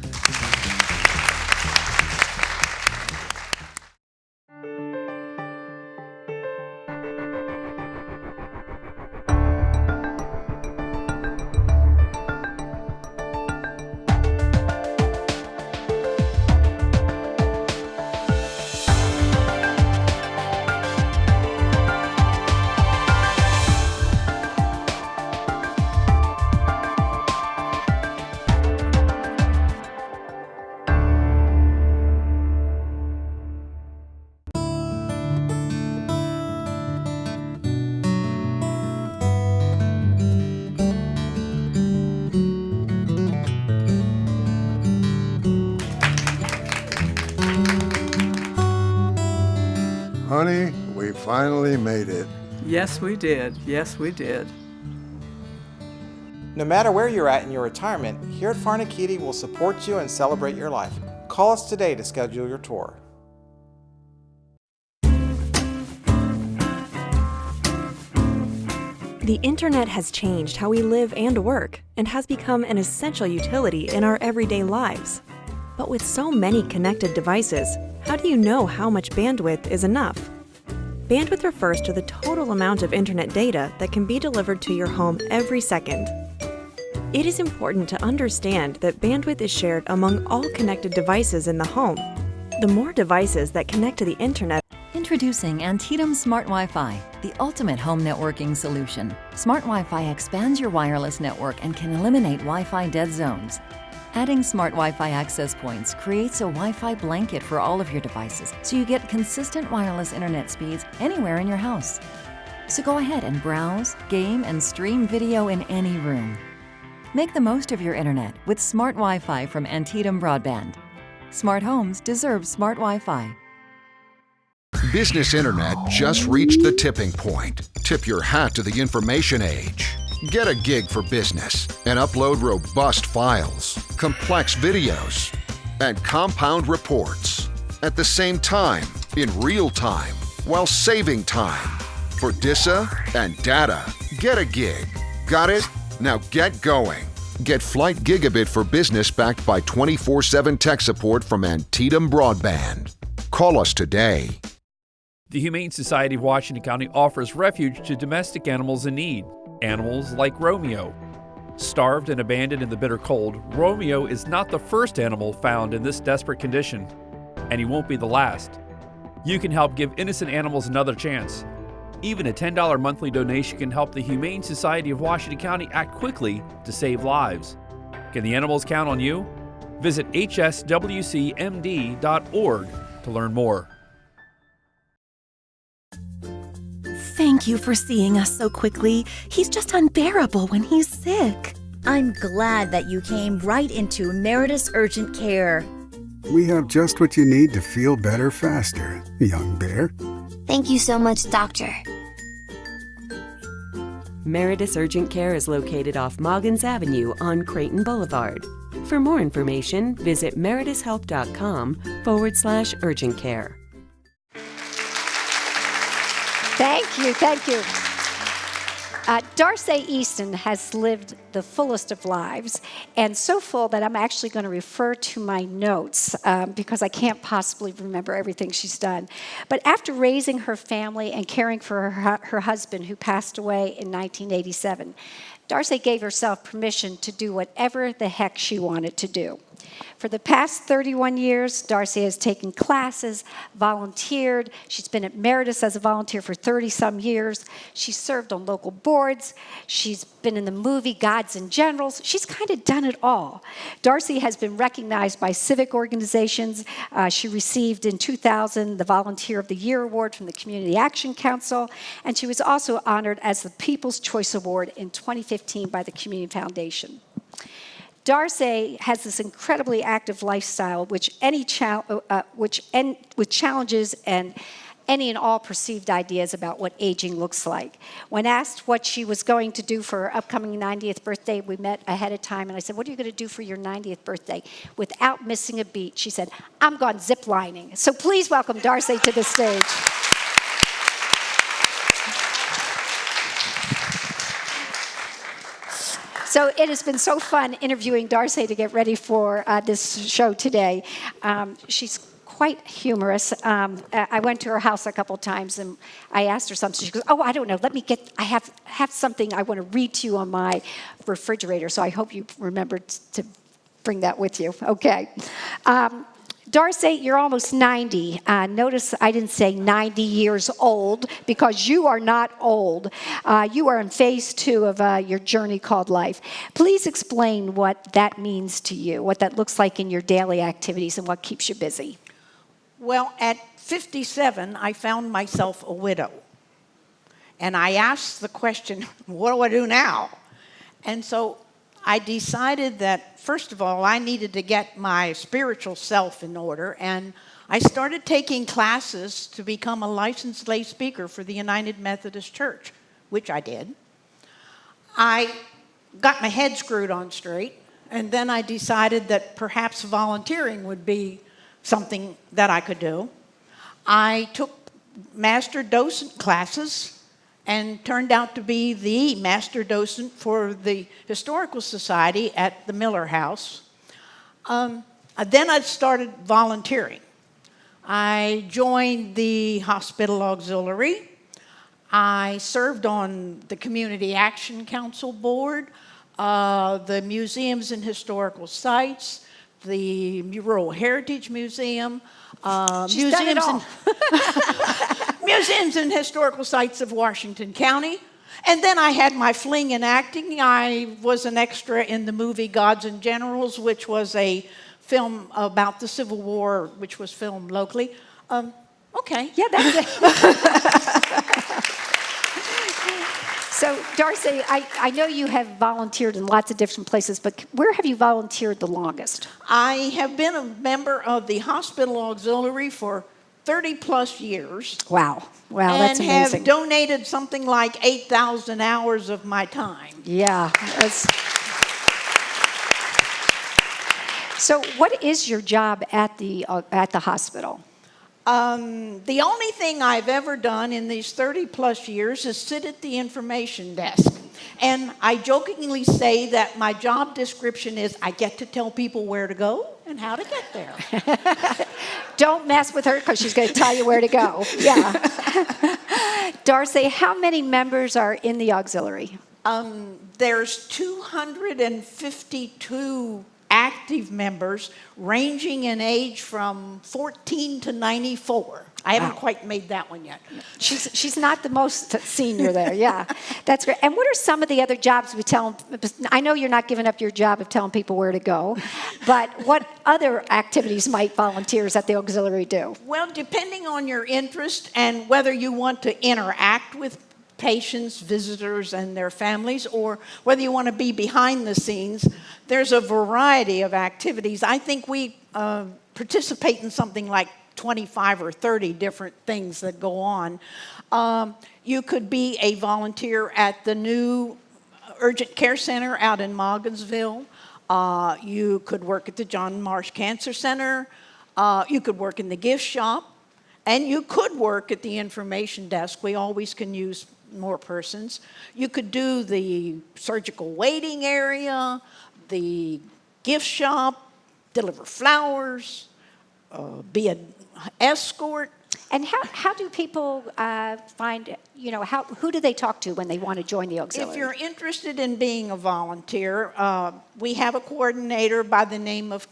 Speaker 11: Honey, we finally made it.
Speaker 6: Yes, we did. Yes, we did.
Speaker 7: No matter where you're at in your retirement, here at Farnakitti will support you and celebrate your life. Call us today to schedule your tour.
Speaker 18: The internet has changed how we live and work and has become an essential utility in our everyday lives. But with so many connected devices, how do you know how much bandwidth is enough? Bandwidth refers to the total amount of internet data that can be delivered to your home every second. It is important to understand that bandwidth is shared among all connected devices in the home. The more devices that connect to the internet.
Speaker 19: Introducing Antietam Smart Wi-Fi, the ultimate home networking solution. Smart Wi-Fi expands your wireless network and can eliminate Wi-Fi dead zones. Adding smart Wi-Fi access points creates a Wi-Fi blanket for all of your devices, so you get consistent wireless internet speeds anywhere in your house. So go ahead and browse, game, and stream video in any room. Make the most of your internet with smart Wi-Fi from Antietam Broadband. Smart homes deserve smart Wi-Fi.
Speaker 20: Business internet just reached the tipping point. Tip your hat to the information age. Get a gig for business and upload robust files, complex videos, and compound reports at the same time, in real time, while saving time. For DISA and data, get a gig. Got it? Now get going. Get Flight Gigabit for Business backed by 24/7 tech support from Antietam Broadband. Call us today.
Speaker 21: The Humane Society of Washington County offers refuge to domestic animals in need. Animals like Romeo. Starved and abandoned in the bitter cold, Romeo is not the first animal found in this desperate condition, and he won't be the last. You can help give innocent animals another chance. Even a $10 monthly donation can help the Humane Society of Washington County act quickly to save lives. Can the animals count on you? Visit hswcmd.org to learn more.
Speaker 9: Thank you for seeing us so quickly. He's just unbearable when he's sick.
Speaker 10: I'm glad that you came right into Meritus Urgent Care.
Speaker 11: We have just what you need to feel better faster, young bear.
Speaker 12: Thank you so much, Doctor.
Speaker 13: Meritus Urgent Care is located off Moggins Avenue on Creighton Boulevard. For more information, visit meritushealth.com/urgent care.
Speaker 1: Thank you. Darcy Easton has lived the fullest of lives, and so full that I'm actually going to refer to my notes because I can't possibly remember everything she's done. But after raising her family and caring for her husband, who passed away in 1987, Darcy gave herself permission to do whatever the heck she wanted to do. For the past 31 years, Darcy has taken classes, volunteered. She's been at Meritus as a volunteer for 30-some years. She's served on local boards. She's been in the movie Gods and Generals. She's kind of done it all. Darcy has been recognized by civic organizations. She received in 2000 the Volunteer of the Year Award from the Community Action Council, and she was also honored as the People's Choice Award in 2015 by the Community Foundation. Darcy has this incredibly active lifestyle, with challenges and any and all perceived ideas about what aging looks like. When asked what she was going to do for her upcoming 90th birthday, we met ahead of time, and I said, "What are you going to do for your 90th birthday?" Without missing a beat, she said, "I'm going zip lining." So please welcome Darcy to the stage. So it has been so fun interviewing Darcy to get ready for this show today. She's quite humorous. I went to her house a couple times and I asked her something. She goes, "Oh, I don't know. I have something I want to read to you on my refrigerator." So I hope you remembered to bring that with you. Okay. Darcy, you're almost 90. Notice I didn't say 90 years old because you are not old. You are in phase 2 of your journey called life. Please explain what that means to you, what that looks like in your daily activities and what keeps you busy.
Speaker 22: Well, at 57, I found myself a widow. And I asked the question, what do I do now? And so I decided that, first of all, I needed to get my spiritual self in order, and I started taking classes to become a licensed lay speaker for the United Methodist Church, which I did. I got my head screwed on straight, and then I decided that perhaps volunteering would be something that I could do. I took master docent classes and turned out to be the master docent for the Historical Society at the Miller House. Then I started volunteering. I joined the Hospital Auxiliary. I served on the Community Action Council Board, the Museums and Historical Sites, the Rural Heritage Museum,
Speaker 1: She's done it all.
Speaker 22: Museums and Historical Sites of Washington County. And then I had my fling in acting. I was an extra in the movie Gods and Generals, which was a film about the Civil War, which was filmed locally. Okay.
Speaker 1: Yeah, that's it. So, Darcy, I know you have volunteered in lots of different places, but where have you volunteered the longest?
Speaker 22: I have been a member of the hospital auxiliary for 30 plus years.
Speaker 1: Wow, that's amazing.
Speaker 22: And have donated something like 8,000 hours of my time.
Speaker 1: Yeah. So what is your job at the hospital?
Speaker 22: The only thing I've ever done in these 30 plus years is sit at the information desk. And I jokingly say that my job description is I get to tell people where to go and how to get there.
Speaker 1: Don't mess with her because she's going to tell you where to go. Yeah. Darcy, how many members are in the auxiliary?
Speaker 22: There's 252 active members ranging in age from 14 to 94. I haven't quite made that one yet.
Speaker 1: She's not the most senior there, yeah. That's great. And what are some of the other jobs we tell them? I know you're not giving up your job of telling people where to go, but what other activities might volunteers at the auxiliary do?
Speaker 22: Well, depending on your interest and whether you want to interact with patients, visitors, and their families, or whether you want to be behind the scenes, there's a variety of activities. I think we participate in something like 25 or 30 different things that go on. You could be a volunteer at the new urgent care center out in Mogginsville. You could work at the John Marsh Cancer Center. You could work in the gift shop. And you could work at the information desk. We always can use more persons. You could do the surgical waiting area, the gift shop, deliver flowers, be an escort.
Speaker 1: And how do people find, who do they talk to when they want to join the auxiliary?
Speaker 22: If you're interested in being a volunteer, we have a coordinator by the name of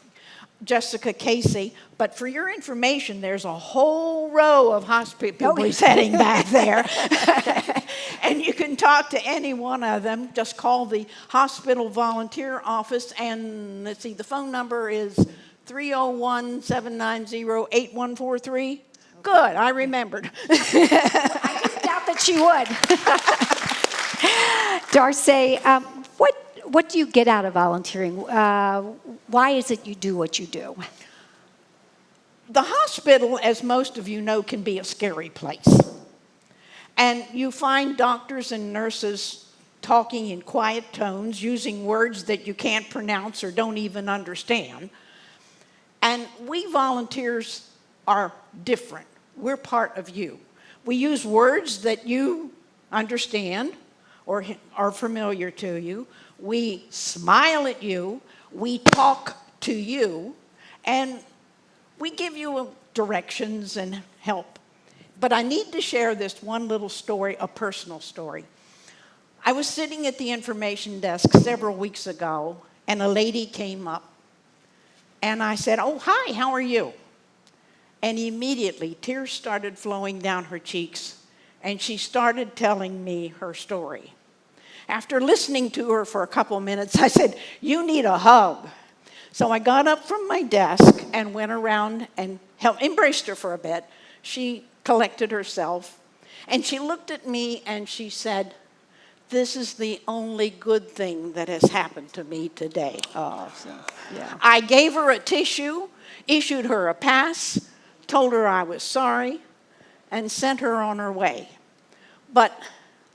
Speaker 22: Jessica Casey, but for your information, there's a whole row of hospital people sitting back there. And you can talk to any one of them. Just call the hospital volunteer office, and let's see, the phone number is 301-790-8143. Good, I remembered.
Speaker 1: I didn't doubt that she would. Darcy, what do you get out of volunteering? Why is it you do what you do?
Speaker 22: The hospital, as most of you know, can be a scary place. And you find doctors and nurses talking in quiet tones, using words that you can't pronounce or don't even understand. And we volunteers are different. We're part of you. We use words that you understand or are familiar to you. We smile at you, we talk to you, and we give you directions and help. But I need to share this one little story, a personal story. I was sitting at the information desk several weeks ago, and a lady came up, and I said, "Oh, hi, how are you?" And immediately, tears started flowing down her cheeks, and she started telling me her story. After listening to her for a couple minutes, I said, "You need a hug." So I got up from my desk and went around and embraced her for a bit. She collected herself, and she looked at me and she said, "This is the only good thing that has happened to me today."
Speaker 1: Yeah.
Speaker 22: I gave her a tissue, issued her a pass, told her I was sorry, and sent her on her way. But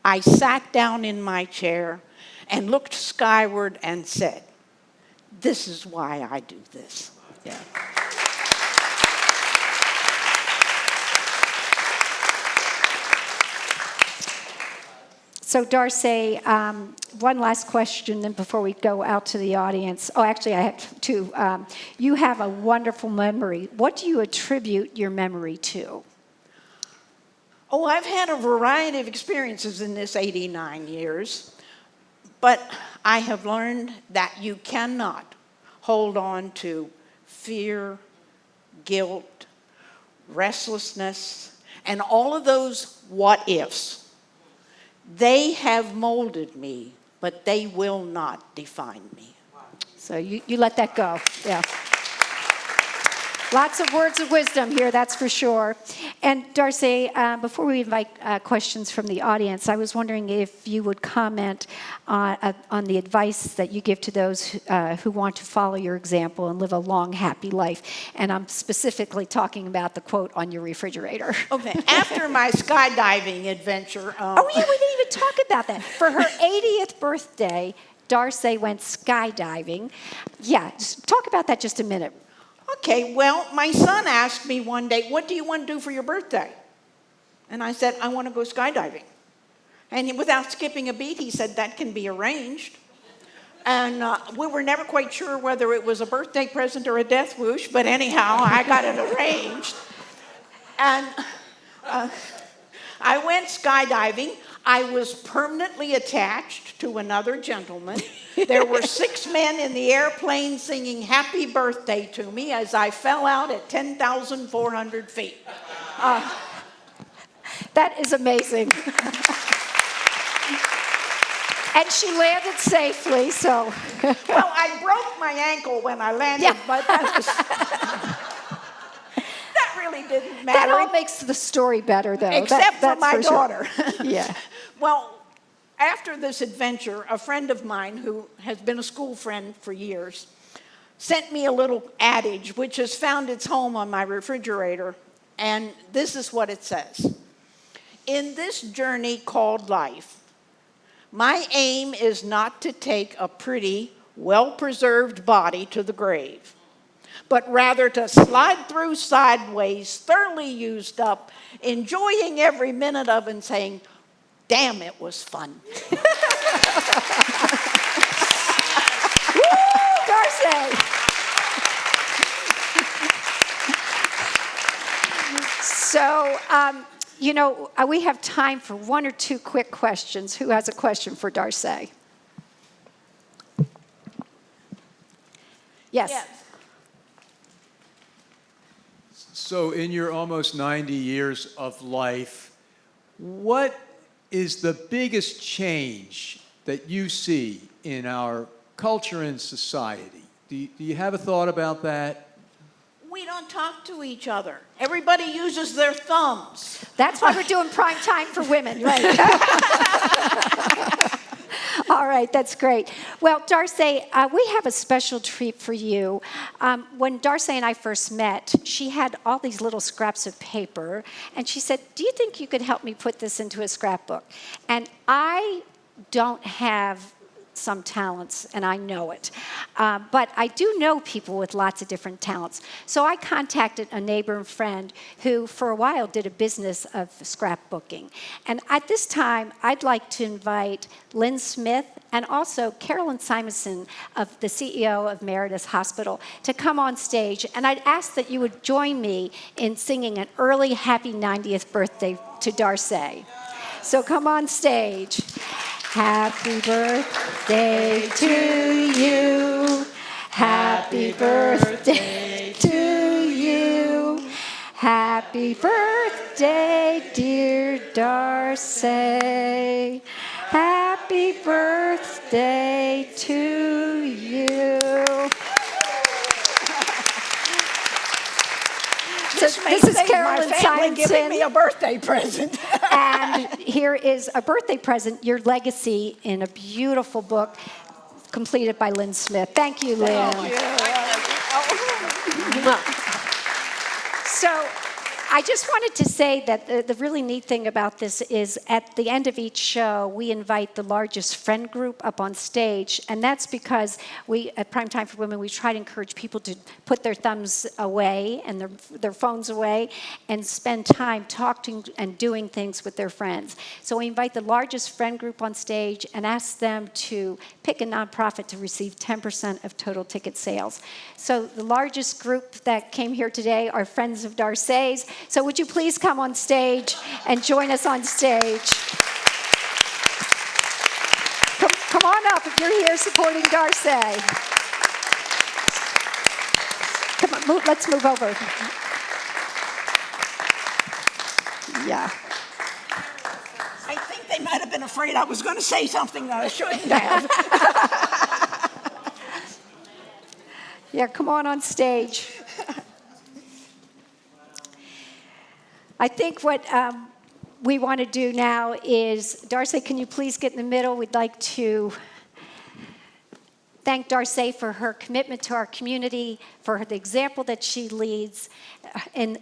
Speaker 22: I sat down in my chair and looked skyward and said, "This is why I do this."
Speaker 1: Yeah. So Darcy, one last question and before we go out to the audience. Oh, actually, I have two. You have a wonderful memory. What do you attribute your memory to?
Speaker 22: Oh, I've had a variety of experiences in this 89 years, but I have learned that you cannot hold on to fear, guilt, restlessness, and all of those what-ifs. They have molded me, but they will not define me.
Speaker 1: So you let that go. Yeah. Lots of words of wisdom here, that's for sure. And Darcy, before we invite questions from the audience, I was wondering if you would comment on the advice that you give to those who want to follow your example and live a long, happy life. And I'm specifically talking about the quote on your refrigerator.
Speaker 22: Okay, after my skydiving adventure.
Speaker 1: Oh, yeah, we didn't even talk about that. For her 80th birthday, Darcy went skydiving. Yeah, talk about that just a minute.
Speaker 22: Okay, well, my son asked me one day, what do you want to do for your birthday? And I said, I want to go skydiving. And without skipping a beat, he said, that can be arranged. And we were never quite sure whether it was a birthday present or a death wish, but anyhow, I got it arranged. And I went skydiving. I was permanently attached to another gentleman. There were 6 men in the airplane singing happy birthday to me as I fell out at 10,400 feet.
Speaker 1: That is amazing. And she landed safely, so.
Speaker 22: Well, I broke my ankle when I landed, but that really didn't matter.
Speaker 1: That all makes the story better, though.
Speaker 22: Except for my daughter.
Speaker 1: Sure. Yeah.
Speaker 22: Well, after this adventure, a friend of mine who has been a school friend for years sent me a little adage which has found its home on my refrigerator, and this is what it says. In this journey called life, my aim is not to take a pretty, well-preserved body to the grave, but rather to slide through sideways, thoroughly used up, enjoying every minute of it and saying, damn, it was fun.
Speaker 1: Woo, Darcy! So, we have time for 1 or 2 quick questions. Who has a question for Darcy? Yes.
Speaker 2: So in your almost 90 years of life, what is the biggest change that you see in our culture and society? Do you have a thought about that?
Speaker 22: We don't talk to each other. Everybody uses their thumbs.
Speaker 1: That's why we're doing prime time for women, right? All right, that's great. Well, Darcy, we have a special treat for you. When Darcy and I first met, she had all these little scraps of paper, and she said, do you think you could help me put this into a scrapbook? And I don't have some talents, and I know it. But I do know people with lots of different talents. So I contacted a neighbor and friend who, for a while, did a business of scrapbooking. And at this time, I'd like to invite Lynn Smith and also Carolyn Simonson, of the CEO of Meritus Hospital, to come on stage. And I'd ask that you would join me in singing an early happy 90th birthday to Darcy. So come on stage. Happy birthday to you. Happy birthday to you. Happy birthday, dear Darcy. Happy birthday to you. This is Carolyn Simonson
Speaker 22: giving me a birthday present.
Speaker 1: And here is a birthday present, your legacy, in a beautiful book completed by Lynn Smith. Thank you, Lynn. So I just wanted to say that the really neat thing about this is at the end of each show, we invite the largest friend group up on stage. And that's because we, at Prime Time for Women, we try to encourage people to put their thumbs away and their phones away and spend time talking and doing things with their friends. So we invite the largest friend group on stage and ask them to pick a nonprofit to receive 10% of total ticket sales. So the largest group that came here today are Friends of Darcy's. So would you please come on stage and join us on stage? Come on up if you're here supporting Darcy. Come on, let's move over. Yeah.
Speaker 22: I think they might have been been afraid I was going to say something that I shouldn't have.
Speaker 1: Yeah, come on stage. I think what we want to do now is, Darcy, can you please get in the middle? We'd like to thank Darcy for her commitment to our community, for the example that she leads in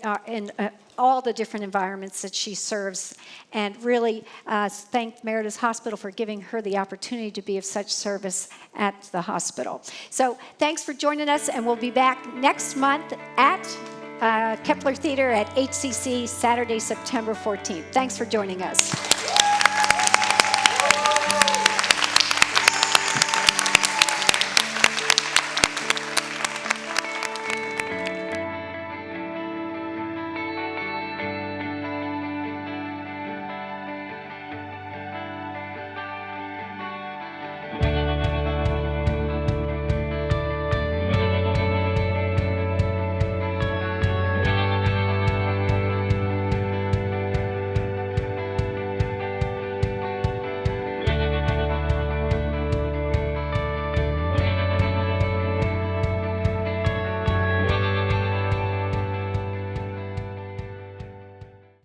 Speaker 1: all the different environments that she serves, and really thank Meredith Hospital for giving her the opportunity to be of such service at the hospital. So thanks for joining us, and we'll be back next month at Kepler Theater at HCC, Saturday, September 14th. Thanks for joining us.